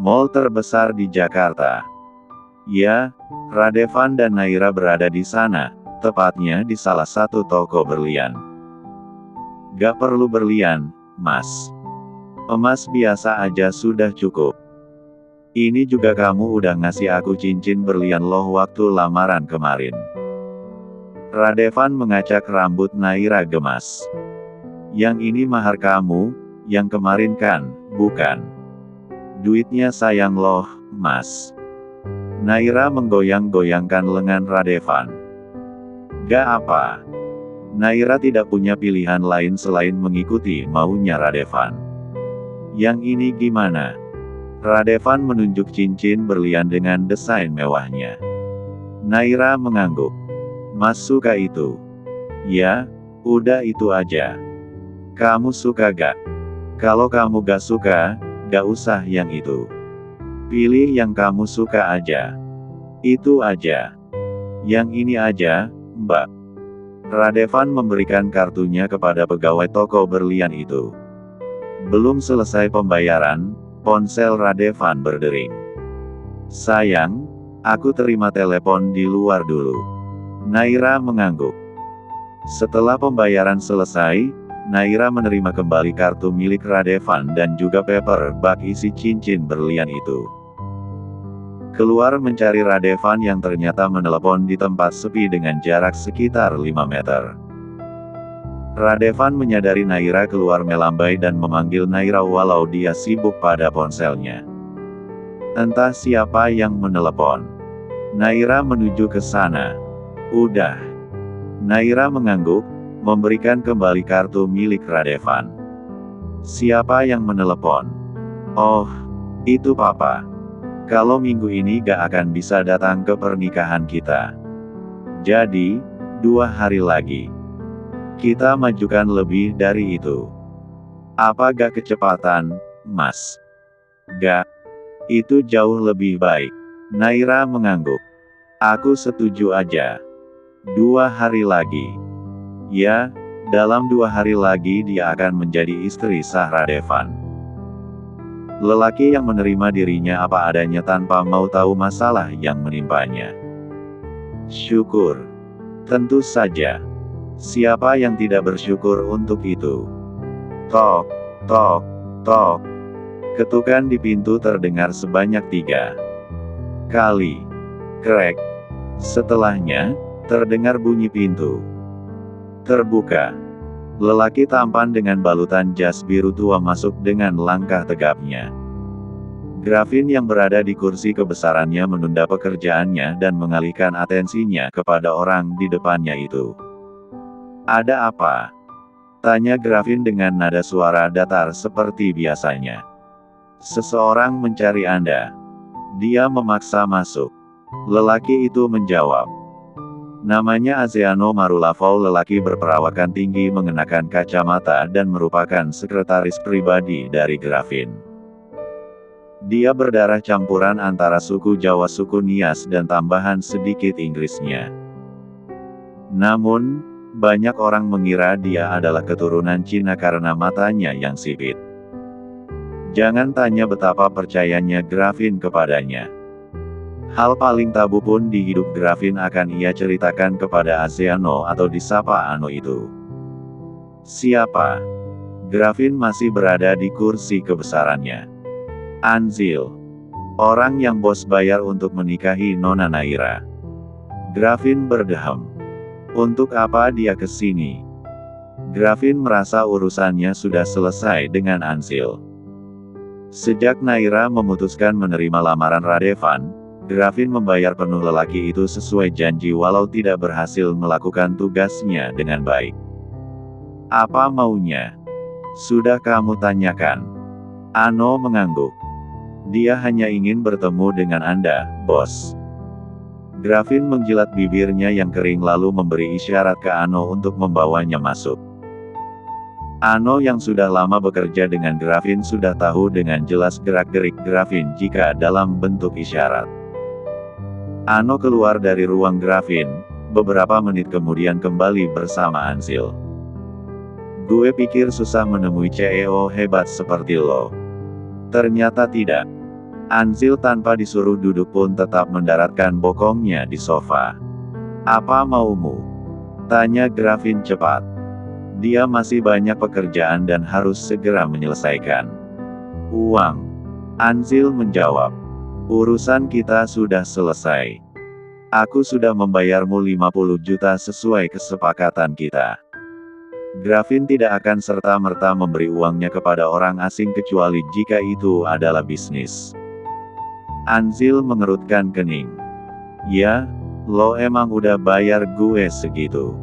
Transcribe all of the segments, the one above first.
Mall terbesar di Jakarta. Ya, Radevan dan Naira berada di sana, tepatnya di salah satu toko berlian. Gak perlu berlian, Mas. Emas biasa aja sudah cukup. Ini juga kamu udah ngasih aku cincin berlian loh waktu lamaran kemarin. Radevan mengacak rambut Naira gemas. Yang ini mahar kamu, yang kemarin kan, bukan? Duitnya sayang loh, Mas. Naira menggoyang-goyangkan lengan Radevan. Gak apa. Naira tidak punya pilihan lain selain mengikuti maunya Radevan. Yang ini gimana? Radevan menunjuk cincin berlian dengan desain mewahnya. Naira mengangguk. Mas suka itu. Ya, udah itu aja. Kamu suka gak? Kalau kamu gak suka, gak usah yang itu. Pilih yang kamu suka aja. Itu aja. Yang ini aja, Mbak. Radevan memberikan kartunya kepada pegawai toko berlian itu. Belum selesai pembayaran, ponsel Radevan berdering. Sayang, aku terima telepon di luar dulu. Naira mengangguk. Setelah pembayaran selesai, Naira menerima kembali kartu milik Radevan dan juga paper bag isi cincin berlian itu. Keluar mencari Radevan yang ternyata menelepon di tempat sepi dengan jarak sekitar 5 meter. Radevan menyadari Naira keluar melambai dan memanggil Naira walau dia sibuk pada ponselnya. Entah siapa yang menelepon. Naira menuju ke sana. Udah. Naira mengangguk, memberikan kembali kartu milik Radevan. Siapa yang menelepon? Oh, itu Papa. Kalau minggu ini gak akan bisa datang ke pernikahan kita. Jadi, 2 hari lagi. Kita majukan lebih dari itu. Apa gak kecepatan, Mas? Gak. Itu jauh lebih baik. Naira mengangguk. Aku setuju aja. 2 hari lagi. Ya, dalam 2 hari lagi dia akan menjadi istri sah Radevan. Lelaki yang menerima dirinya apa adanya tanpa mau tahu masalah yang menimpanya. Syukur. Tentu saja. Siapa yang tidak bersyukur untuk itu? Tok, tok, tok. Ketukan di pintu terdengar sebanyak 3 kali. Krek. Setelahnya, terdengar bunyi pintu terbuka. Lelaki tampan dengan balutan jas biru tua masuk dengan langkah tegapnya. Gravin yang berada di kursi kebesarannya menunda pekerjaannya dan mengalihkan atensinya kepada orang di depannya itu. Ada apa? Tanya Gravin dengan nada suara datar seperti biasanya. Seseorang mencari Anda. Dia memaksa masuk. Lelaki itu menjawab. Namanya Azeano Marulavou, lelaki berperawakan tinggi mengenakan kacamata dan merupakan sekretaris pribadi dari Gravin. Dia berdarah campuran antara suku Jawa, suku Nias dan tambahan sedikit Inggrisnya. Namun, banyak orang mengira dia adalah keturunan Cina karena matanya yang sipit. Jangan tanya betapa percayanya Gravin kepadanya. Hal paling tabu pun di hidup Gravin akan ia ceritakan kepada Azeano atau disapa Ano itu. Siapa? Gravin masih berada di kursi kebesarannya. Anzil. Orang yang bos bayar untuk menikahi Nona Naira. Gravin berdehem. Untuk apa dia ke sini? Gravin merasa urusannya sudah selesai dengan Anzil. Sejak Naira memutuskan menerima lamaran Radevan, Gravin membayar penuh lelaki itu sesuai janji walau tidak berhasil melakukan tugasnya dengan baik. Apa maunya? Sudah kamu tanyakan. Ano mengangguk. Dia hanya ingin bertemu dengan Anda, bos. Gravin menjilat bibirnya yang kering lalu memberi isyarat ke Ano untuk membawanya masuk. Ano yang sudah lama bekerja dengan Gravin sudah tahu dengan jelas gerak-gerik Gravin jika dalam bentuk isyarat. Ano keluar dari ruang Gravin, beberapa menit kemudian kembali bersama Anzil. Gue pikir susah menemui CEO hebat seperti lo. Ternyata tidak. Anzil tanpa disuruh duduk pun tetap mendaratkan bokongnya di sofa. Apa maumu? Tanya Gravin cepat. Dia masih banyak pekerjaan dan harus segera menyelesaikan. Uang. Anzil menjawab. Urusan kita sudah selesai. Aku sudah membayarmu 50 juta sesuai kesepakatan kita. Gravin tidak akan serta-merta memberi uangnya kepada orang asing kecuali jika itu adalah bisnis. Anzil mengerutkan kening. Ya, lo emang udah bayar gue segitu.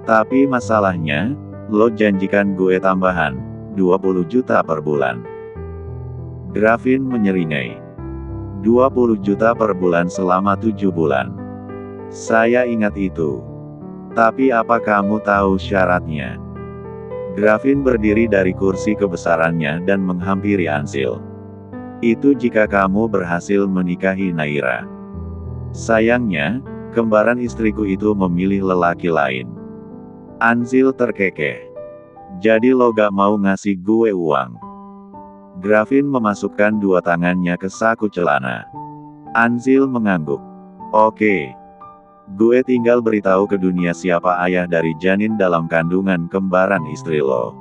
Tapi masalahnya, lo janjikan gue tambahan 20 juta per bulan. Gravin menyeringai. 20 juta per bulan selama 7 bulan. Saya ingat itu. Tapi apa kamu tahu syaratnya? Gravin berdiri dari kursi kebesarannya dan menghampiri Anzil. Itu jika kamu berhasil menikahi Naira. Sayangnya, kembaran istriku itu memilih lelaki lain. Anzil terkekeh. Jadi lo gak mau ngasih gue uang? Gravin memasukkan dua tangannya ke saku celana. Anzil mengangguk. Oke. Gue tinggal beritahu ke dunia siapa ayah dari janin dalam kandungan kembaran istri lo.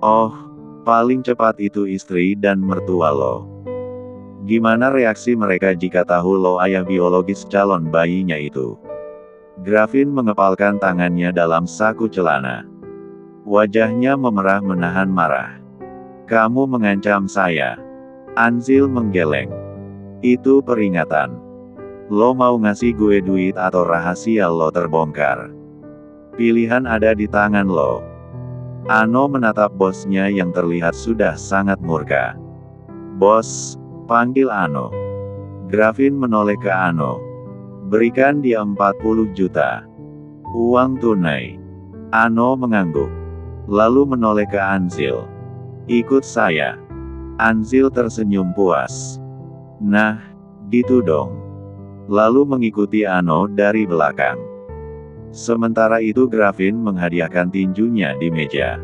Oh, paling cepat itu istri dan mertua lo. Gimana reaksi mereka jika tahu lo ayah biologis calon bayinya itu? Gravin mengepalkan tangannya dalam saku celana. Wajahnya memerah menahan marah. Kamu mengancam saya. Anzil menggeleng. Itu peringatan. Lo mau ngasih gue duit atau rahasia lo terbongkar? Pilihan ada di tangan lo. Ano menatap bosnya yang terlihat sudah sangat murka. Bos, panggil Ano. Gravin menoleh ke Ano. Berikan dia 40 juta. Uang tunai. Ano mengangguk. Lalu menoleh ke Anzil. Ikut saya. Anzil tersenyum puas. Nah, gitu dong. Lalu mengikuti Ano dari belakang. Sementara itu Gravin menghadiahkan tinjunya di meja.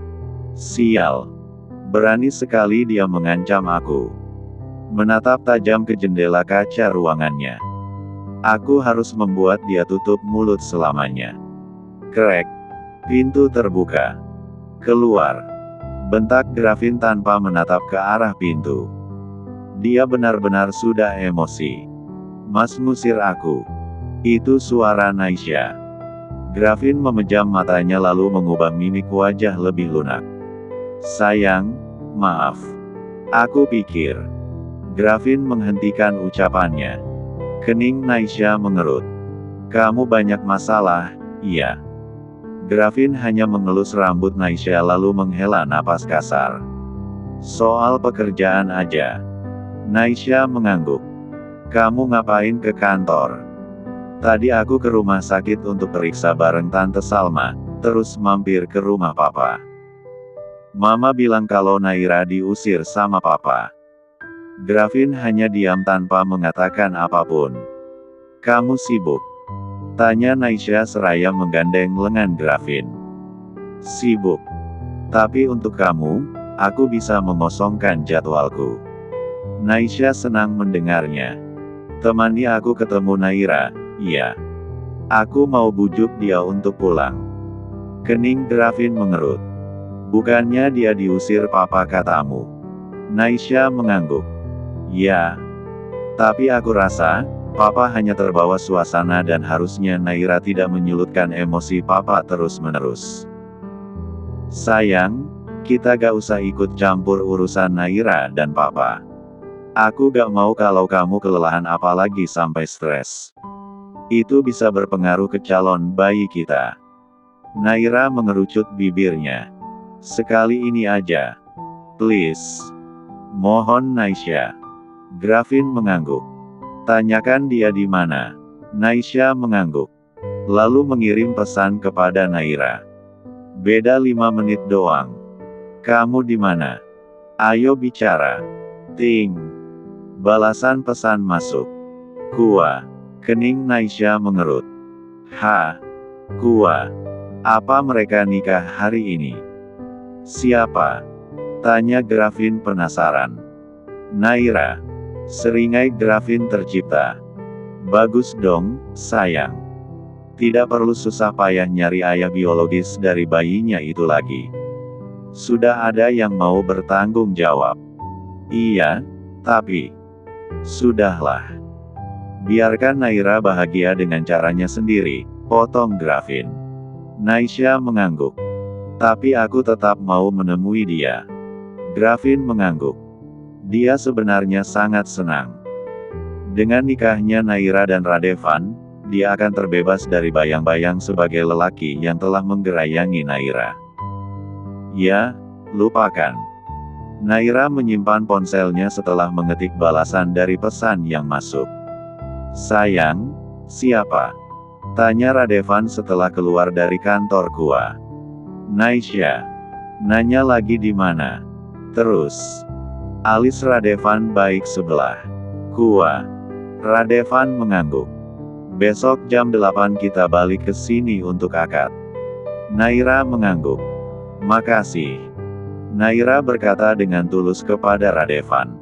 Sial. Berani sekali dia mengancam aku. Menatap tajam ke jendela kaca ruangannya. Aku harus membuat dia tutup mulut selamanya. Krek. Pintu terbuka. Keluar. Bentak Gravin tanpa menatap ke arah pintu. Dia benar-benar sudah emosi. Mas ngusir aku. Itu suara Naisha. Gravin memejam matanya lalu mengubah mimik wajah lebih lunak. Sayang, maaf. Aku pikir. Gravin menghentikan ucapannya. Kening Naisha mengerut. Kamu banyak masalah, iya. Gravin hanya mengelus rambut Naisha lalu menghela napas kasar. Soal pekerjaan aja. Naisha mengangguk. Kamu ngapain ke kantor? Tadi aku ke rumah sakit untuk periksa bareng Tante Salma, terus mampir ke rumah Papa. Mama bilang kalau Naira diusir sama Papa. Gravin hanya diam tanpa mengatakan apapun. Kamu sibuk? Tanya Naisha seraya menggandeng lengan Gravin. Sibuk. Tapi untuk kamu, aku bisa mengosongkan jadwalku. Naisha senang mendengarnya. Temani aku ketemu Naira. Iya. Aku mau bujuk dia untuk pulang. Kening Gravin mengerut. Bukannya dia diusir Papa katamu? Naisha mengangguk. Ya. Tapi aku rasa, Papa hanya terbawa suasana dan harusnya Naira tidak menyulutkan emosi Papa terus-menerus. Sayang, kita gak usah ikut campur urusan Naira dan Papa. Aku gak mau kalau kamu kelelahan apalagi sampai stres. Itu bisa berpengaruh ke calon bayi kita. Naira mengerucut bibirnya. Sekali ini aja. Please. Mohon Naisha. Gravin mengangguk. Tanyakan dia di mana. Naisha mengangguk. Lalu mengirim pesan kepada Naira. Beda 5 menit doang. Kamu di mana? Ayo bicara. Ting. Balasan pesan masuk. Kua. Kening Naisha mengerut. Kua. Apa mereka nikah hari ini? Siapa? Tanya Gravin penasaran. Naira. Seringai grafin tercipta. Bagus dong, sayang. Tidak perlu susah payah nyari ayah biologis dari bayinya itu lagi. Sudah ada yang mau bertanggung jawab. Iya, tapi... Sudahlah. Biarkan Naira bahagia dengan caranya sendiri, potong Grafin. Naisha mengangguk. Tapi aku tetap mau menemui dia. Grafin mengangguk. Dia sebenarnya sangat senang. Dengan nikahnya Naira dan Radevan, dia akan terbebas dari bayang-bayang sebagai lelaki yang telah menggerayangi Naira. Ya, lupakan. Naira menyimpan ponselnya setelah mengetik balasan dari pesan yang masuk. Sayang, siapa? Tanya Radevan setelah keluar dari kantor gua. Naisha. Nanya lagi di mana? Terus. Alis Radevan baik sebelah. Gua. Radevan mengangguk. Besok jam 8 kita balik ke sini untuk akad. Naira mengangguk. Makasih. Naira berkata dengan tulus kepada Radevan.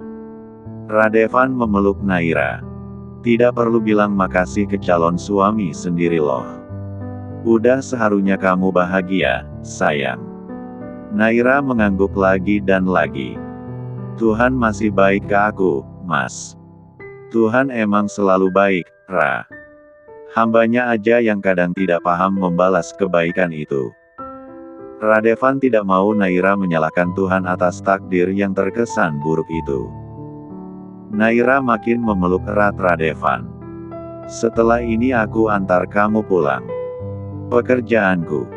Radevan memeluk Naira. Tidak perlu bilang makasih ke calon suami sendiri loh. Udah seharusnya kamu bahagia, sayang. Naira mengangguk lagi dan lagi. Tuhan masih baik ke aku, Mas. Tuhan emang selalu baik, Ra. Hambanya aja yang kadang tidak paham membalas kebaikan itu. Radevan tidak mau Naira menyalahkan Tuhan atas takdir yang terkesan buruk itu. Naira makin memeluk erat Radevan. Setelah ini aku antar kamu pulang. Pekerjaanku.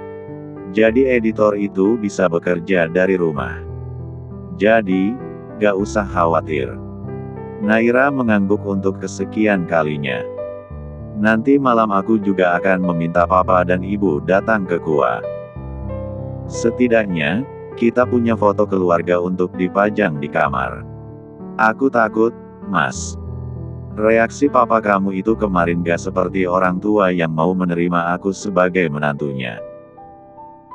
Jadi editor itu bisa bekerja dari rumah. Jadi, gak usah khawatir. Naira mengangguk untuk kesekian kalinya. Nanti malam aku juga akan meminta papa dan ibu datang ke gua. Setidaknya, kita punya foto keluarga untuk dipajang di kamar. Aku takut, Mas. Reaksi papa kamu itu kemarin gak seperti orang tua yang mau menerima aku sebagai menantunya.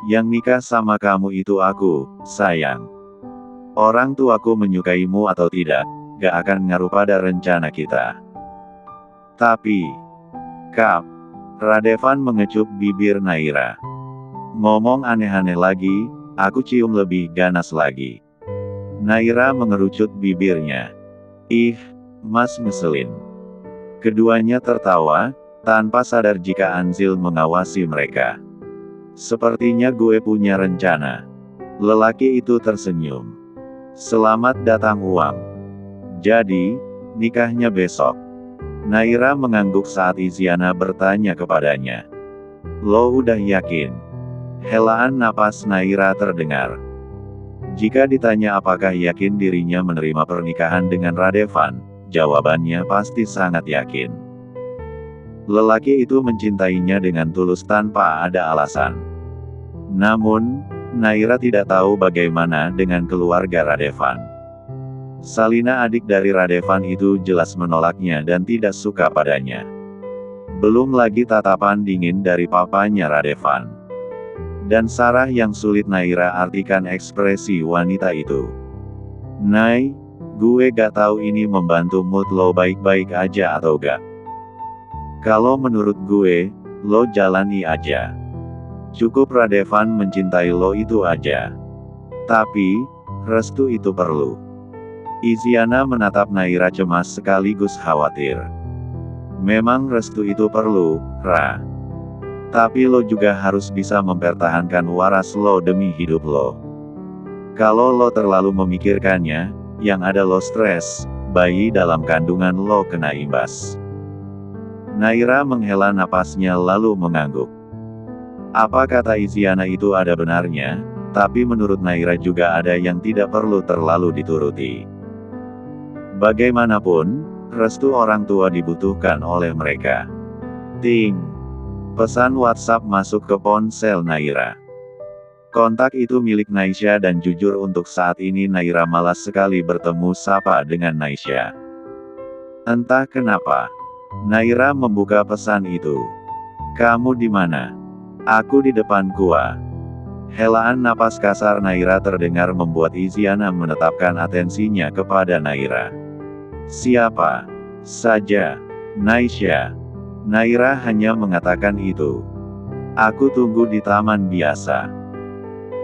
Yang nikah sama kamu itu aku, sayang. Orang tuaku menyukaimu atau tidak, gak akan ngaruh pada rencana kita. Tapi, Kap, Radevan mengecup bibir Naira. Ngomong aneh-aneh lagi, aku cium lebih ganas lagi. Naira mengerucut bibirnya. Ih, Mas ngeselin. Keduanya tertawa, tanpa sadar jika Anzil mengawasi mereka. Sepertinya gue punya rencana. Lelaki itu tersenyum. Selamat datang uang. Jadi, nikahnya besok. Naira mengangguk saat Izyana bertanya kepadanya. Lo udah yakin? Helaan napas Naira terdengar. Jika ditanya apakah yakin dirinya menerima pernikahan dengan Radevan, jawabannya pasti sangat yakin. Lelaki itu mencintainya dengan tulus tanpa ada alasan. Namun, Naira tidak tahu bagaimana dengan keluarga Radevan. Salina adik dari Radevan itu jelas menolaknya dan tidak suka padanya. Belum lagi tatapan dingin dari papanya Radevan. Dan Sarah yang sulit Naira artikan ekspresi wanita itu. Nay, gue gak tahu ini membantu mood lo baik-baik aja atau gak. Kalau menurut gue, lo jalani aja. Cukup Radevan mencintai lo itu aja. Tapi, restu itu perlu. Izyana menatap Naira cemas sekaligus khawatir. Memang restu itu perlu, Ra. Tapi lo juga harus bisa mempertahankan waras lo demi hidup lo. Kalau lo terlalu memikirkannya, yang ada lo stres, bayi dalam kandungan lo kena imbas. Naira menghela napasnya lalu mengangguk. Apa kata Izyana itu ada benarnya, tapi menurut Naira juga ada yang tidak perlu terlalu dituruti. Bagaimanapun, restu orang tua dibutuhkan oleh mereka. Ting. Pesan WhatsApp masuk ke ponsel Naira. Kontak itu milik Naisha dan jujur untuk saat ini Naira malas sekali bertemu sapa dengan Naisha. Entah kenapa, Naira membuka pesan itu. Kamu di mana? Aku di depan gua. Helaan napas kasar Naira terdengar membuat Izyana menetapkan atensinya kepada Naira. Siapa saja, Naisha. Naira hanya mengatakan itu. Aku tunggu di taman biasa.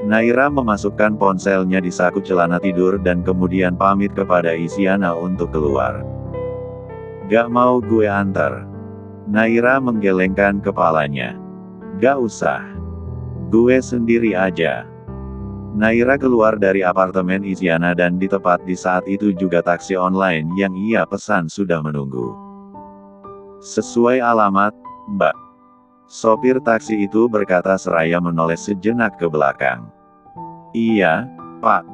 Naira memasukkan ponselnya di saku celana tidur dan kemudian pamit kepada Isyana untuk keluar. Gak mau gue antar? Naira menggelengkan kepalanya. Gak usah. Gue sendiri aja. Naira keluar dari apartemen Isyana dan di saat itu juga taksi online yang ia pesan sudah menunggu. Sesuai alamat, Mbak. Sopir taksi itu berkata seraya menoleh sejenak ke belakang. Iya, Pak.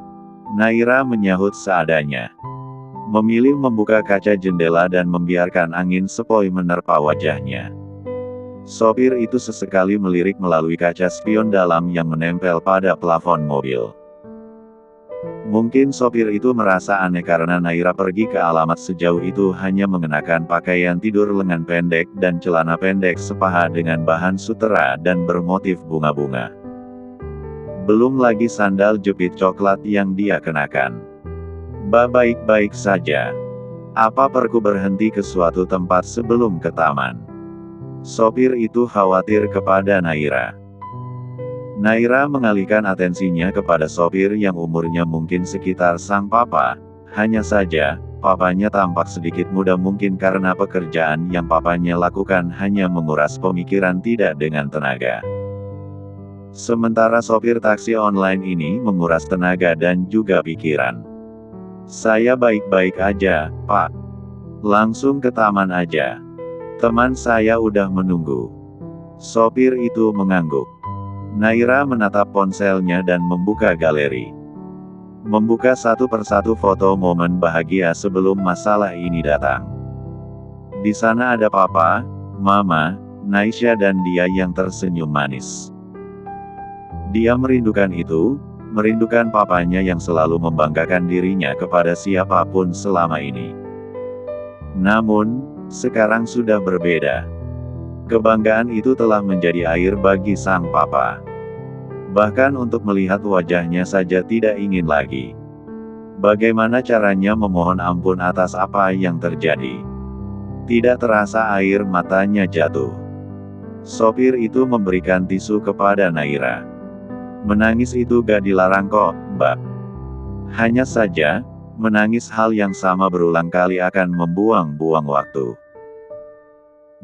Naira menyahut seadanya. Memilih membuka kaca jendela dan membiarkan angin sepoi menerpa wajahnya. Sopir itu sesekali melirik melalui kaca spion dalam yang menempel pada plafon mobil. Mungkin sopir itu merasa aneh karena Naira pergi ke alamat sejauh itu hanya mengenakan pakaian tidur lengan pendek dan celana pendek sepaha dengan bahan sutera dan bermotif bunga-bunga. Belum lagi sandal jepit coklat yang dia kenakan. Baik-baik saja. Apa perlu berhenti ke suatu tempat sebelum ke taman? Sopir itu khawatir kepada Naira. Naira mengalihkan atensinya kepada sopir yang umurnya mungkin sekitar sang papa. Hanya saja, papanya tampak sedikit muda mungkin karena pekerjaan yang papanya lakukan hanya menguras pemikiran tidak dengan tenaga. Sementara sopir taksi online ini menguras tenaga dan juga pikiran. Saya baik-baik aja, Pak. Langsung ke taman aja. Teman saya udah menunggu. Sopir itu mengangguk. Naira menatap ponselnya dan membuka galeri. Membuka satu persatu foto momen bahagia sebelum masalah ini datang. Di sana ada papa, mama, Naisha dan dia yang tersenyum manis. Dia merindukan itu, merindukan papanya yang selalu membanggakan dirinya kepada siapapun selama ini. Namun, sekarang sudah berbeda. Kebanggaan itu telah menjadi air bagi sang papa. Bahkan untuk melihat wajahnya saja tidak ingin lagi. Bagaimana caranya memohon ampun atas apa yang terjadi? Tidak terasa air matanya jatuh. Sopir itu memberikan tisu kepada Naira. Menangis itu gak dilarang kok, Mbak. Hanya saja, menangis hal yang sama berulang kali akan membuang-buang waktu.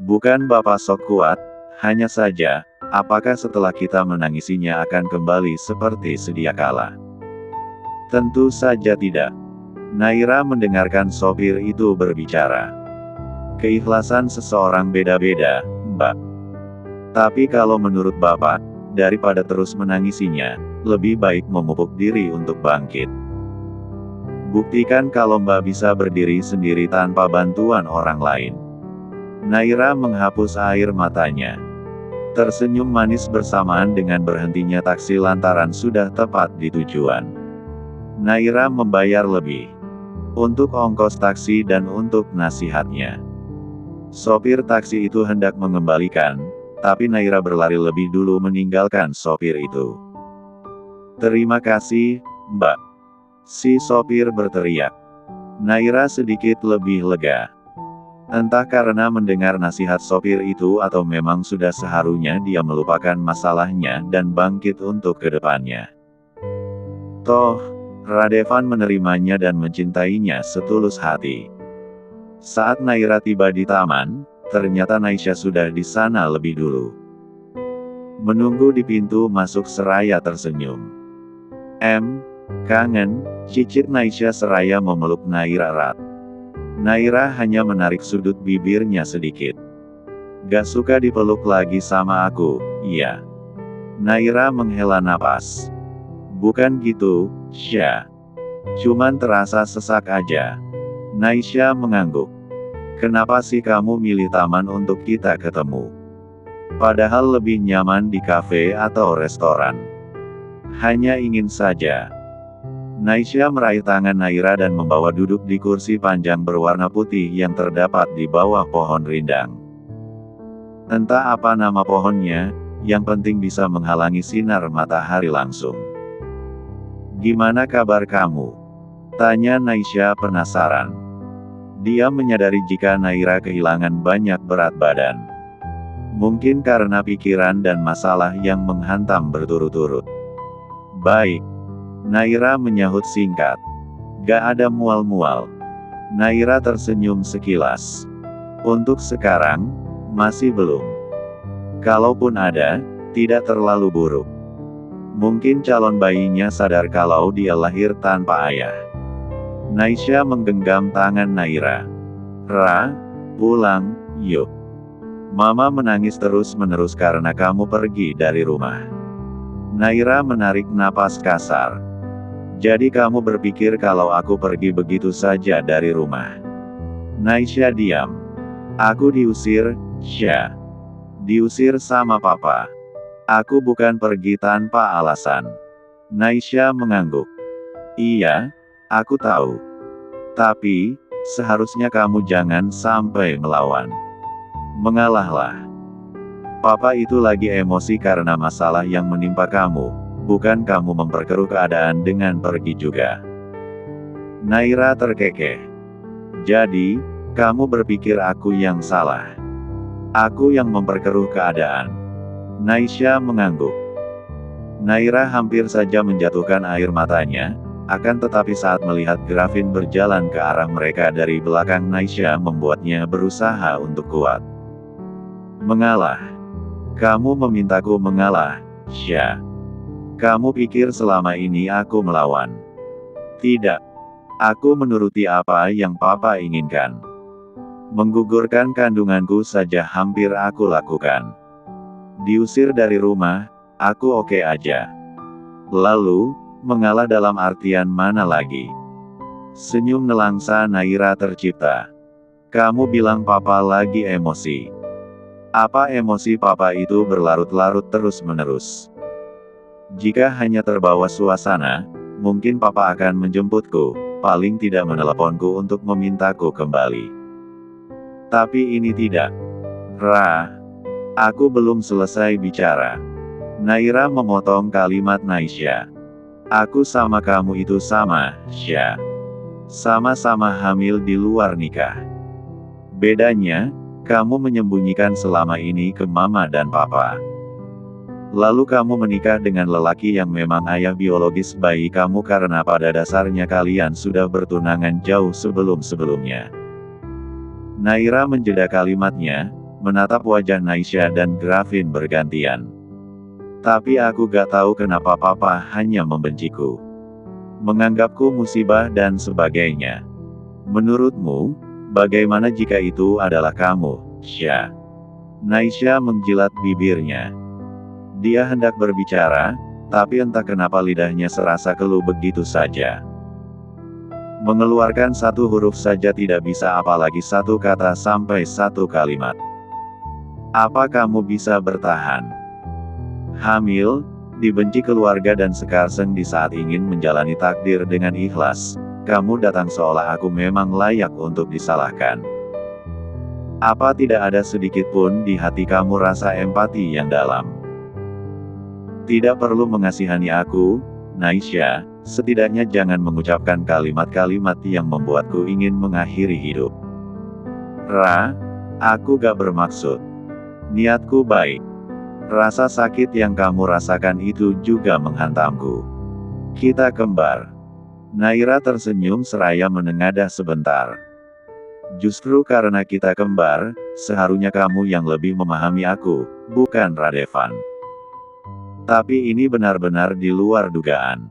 Bukan Bapak sok kuat, hanya saja, apakah setelah kita menangisinya akan kembali seperti sedia kala? Tentu saja tidak. Naira mendengarkan sopir itu berbicara. Keikhlasan seseorang beda-beda, Mbak. Tapi kalau menurut Bapak, daripada terus menangisinya, lebih baik memupuk diri untuk bangkit. Buktikan kalau Mbak bisa berdiri sendiri tanpa bantuan orang lain. Naira menghapus air matanya. Tersenyum manis bersamaan dengan berhentinya taksi lantaran sudah tepat di tujuan. Naira membayar lebih. Untuk ongkos taksi dan untuk nasihatnya. Sopir taksi itu hendak mengembalikan, tapi Naira berlari lebih dulu meninggalkan sopir itu. Terima kasih, Mbak. Si sopir berteriak. Naira sedikit lebih lega. Entah karena mendengar nasihat sopir itu atau memang sudah seharusnya dia melupakan masalahnya dan bangkit untuk kedepannya. Toh, Radevan menerimanya dan mencintainya setulus hati. Saat Naira tiba di taman, ternyata Naisha sudah di sana lebih dulu. Menunggu di pintu masuk seraya tersenyum. Kangen, cicit Naisha seraya memeluk Naira erat. Naira hanya menarik sudut bibirnya sedikit. Gak suka dipeluk lagi sama aku, iya. Naira menghela napas. Bukan gitu, Sya. Cuman terasa sesak aja. Naisha mengangguk. Kenapa sih kamu milih taman untuk kita ketemu? Padahal lebih nyaman di kafe atau restoran. Hanya ingin saja. Naisha meraih tangan Naira dan membawa duduk di kursi panjang berwarna putih yang terdapat di bawah pohon rindang. Entah apa nama pohonnya, yang penting bisa menghalangi sinar matahari langsung. Gimana kabar kamu? Tanya Naisha penasaran. Dia menyadari jika Naira kehilangan banyak berat badan. Mungkin karena pikiran dan masalah yang menghantam berturut-turut. Baik. Naira menyahut singkat. Gak ada mual-mual. Naira tersenyum sekilas. Untuk sekarang, masih belum. Kalaupun ada, tidak terlalu buruk. Mungkin calon bayinya sadar kalau dia lahir tanpa ayah. Naisha menggenggam tangan Naira. Ra, pulang, yuk. Mama menangis terus-menerus karena kamu pergi dari rumah. Naira menarik napas kasar. Jadi kamu berpikir kalau aku pergi begitu saja dari rumah? Naisha diam. Aku diusir, Sya. Diusir sama papa. Aku bukan pergi tanpa alasan. Naisha mengangguk. Iya, aku tahu. Tapi, seharusnya kamu jangan sampai melawan. Mengalahlah. Papa itu lagi emosi karena masalah yang menimpa kamu, bukan kamu memperkeruh keadaan dengan pergi juga. Naira terkekeh. Jadi, kamu berpikir aku yang salah. Aku yang memperkeruh keadaan. Naisha mengangguk. Naira hampir saja menjatuhkan air matanya, akan tetapi saat melihat Gravin berjalan ke arah mereka dari belakang Naisha membuatnya berusaha untuk kuat. Mengalah. Kamu memintaku mengalah, Sya. Kamu pikir selama ini aku melawan? Tidak. Aku menuruti apa yang papa inginkan. Menggugurkan kandunganku saja hampir aku lakukan. Diusir dari rumah, aku oke aja. Lalu, mengalah dalam artian mana lagi? Senyum nelangsa Naira tercipta. Kamu bilang papa lagi emosi. Apa emosi papa itu berlarut-larut terus-menerus? Jika hanya terbawa suasana, mungkin papa akan menjemputku, paling tidak meneleponku untuk memintaku kembali. Tapi ini tidak. Ra. Aku belum selesai bicara. Naira memotong kalimat Naisha. Aku sama kamu itu sama, Sya. Sama-sama hamil di luar nikah. Bedanya, kamu menyembunyikan selama ini ke mama dan papa. Lalu kamu menikah dengan lelaki yang memang ayah biologis bayi kamu karena pada dasarnya kalian sudah bertunangan jauh sebelum-sebelumnya. Naira menjeda kalimatnya, menatap wajah Naisha dan Gravin bergantian. Tapi aku gak tahu kenapa papa hanya membenciku. Menganggapku musibah dan sebagainya. Menurutmu, bagaimana jika itu adalah kamu, Sya? Naisha menjilat bibirnya. Dia hendak berbicara, tapi entah kenapa lidahnya serasa keluh begitu saja. Mengeluarkan satu huruf saja tidak bisa apalagi satu kata sampai satu kalimat. Apa kamu bisa bertahan? Hamil, dibenci keluarga dan sekarseng di saat ingin menjalani takdir dengan ikhlas. Kamu datang seolah aku memang layak untuk disalahkan. Apa tidak ada sedikit pun di hati kamu rasa empati yang dalam? Tidak perlu mengasihani aku, Naisha, setidaknya jangan mengucapkan kalimat-kalimat yang membuatku ingin mengakhiri hidup. Ra, aku gak bermaksud. Niatku baik. Rasa sakit yang kamu rasakan itu juga menghantamku. Kita kembar. Naira tersenyum seraya menengadah sebentar. Justru karena kita kembar, seharusnya kamu yang lebih memahami aku, bukan Radevan. Tapi ini benar-benar di luar dugaan.